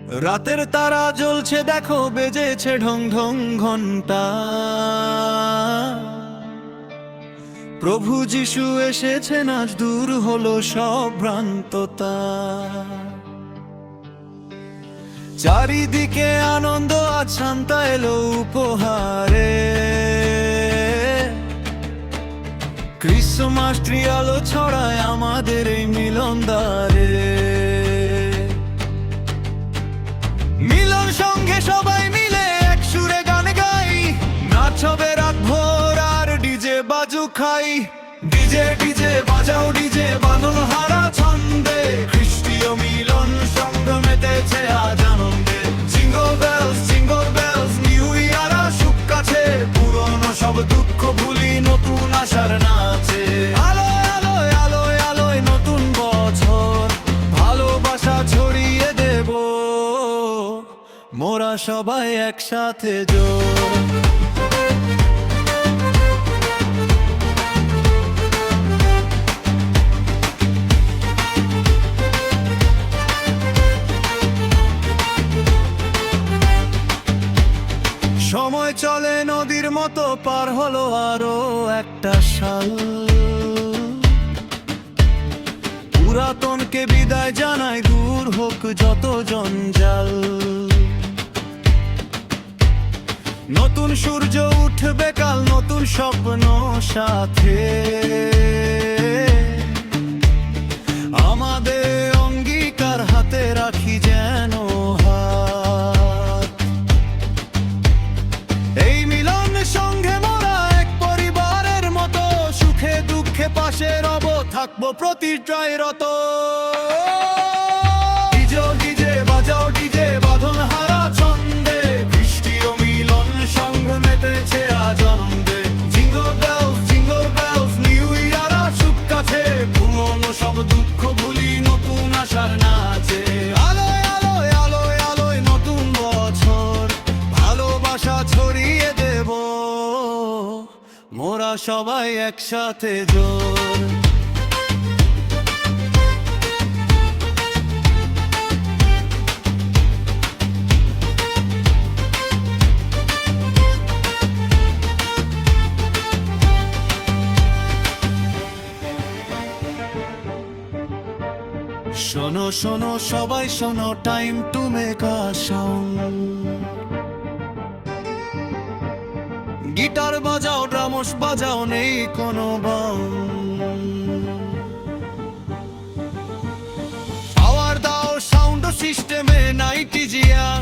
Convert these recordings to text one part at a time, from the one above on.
রাতের তারা জ্বলছে দেখো, বেজেছে ঢং ঢং ঘন্টা। প্রভু যিশু এসেছেন, আজ দূর হলো সব ভ্রান্ততা। চারিদিকে আনন্দ, আজ শান্তা এলো উপহারে। ক্রিসমাস ট্রি আলো ছড়ায় আমাদের এই মিলন দ্বারে। মিলন সঙ্গে সবাই মিলে এক সুরে গান গাই, নাচ হবে রাত ভোর আর ডিজে বাজু খাই। ডিজে ডিজে বাজাও ডিজে, বাঁধন হারা ছন্দে, খ্রিস্টীয় মিলন সঙ্গ মেতেছে আজ আনন্দে। জিঙ্গল বেলস নিউ ইয়ার আসুক কাছে, পুরনো সব দুঃখ ভুলি নতুন আশার নাচে। আলোয় আলোয় আলোয় আলোয় নতুন বছর, ভালোবাসা ছড়িয়ে দেব মোরা সবাই একসাথে জোর। সময় চলে নদীর মতো, পার হলো আরো একটা সাল। পুরাতনকে বিদায় জানাই, দূর হোক যত জঞ্জাল। নতুন সূর্য উঠবে কাল, নতুন স্বপ্ন সাথে। আমাদের অঙ্গীকার হাতে রাখি যেন হাত। এই মিলন সঙ্গে মোরা এক পরিবারের মতো, সুখে দুঃখে পাশে রব, থাকবো প্রতিটায় রত। ডিজে বাজাও ডিজে, বাঁধন হারা ছন্দে, খ্রিস্টীয় মিলন সঙ্গ মেতেছে আজ আনন্দে। জিঙ্গল বেলস নিউ ইয়ার আসুক কাছে, পুরনো সব দুঃখ ভুলি নতুন আশার নাচে। আলোয় আলোয় আলোয় আলোয় নতুন বছর, ভালোবাসা ছড়িয়ে দেব মোরা সবাই একসাথে জোর। শোনো শোনো সবাই শোনো, time to make a sound. Guitar বাজাও, ড্রামস বাজাও, নেই কোনো পাওয়ার দাও সাউন্ড সিস্টেমে, নাইটিজিয়াং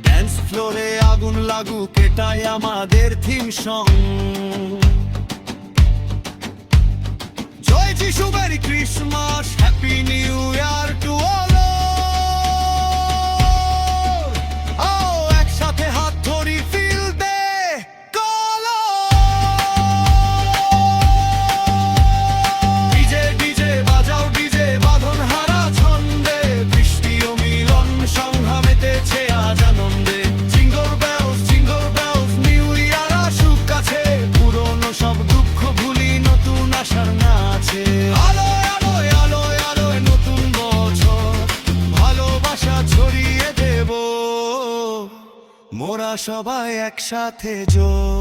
ড্যান্স ফ্লোরে আগুন লাগুক, এটাই আমাদের থিম সং। জয় যিশু, merry Christmas, happy new year to all. একসাথে হাত ধরি, ফিল দে কলো। ডিজে ডিজে বাজাও ডিজে, বাঁধন হারা ছন্দে, খ্রিস্টীয় মিলন সংঘা মেতেছে আজ আনন্দে। জিঙ্গল বেলস নিউ ইয়ার আসুক কাছে, পুরনো সব দুঃখ ভুলি নতুন আশার নাচে। আলোয় আলোয় আলোয় আলোয় নতুন বছর, ভালোবাসা ছড়িয়ে দেব মোরা সবাই একসাথে জোর।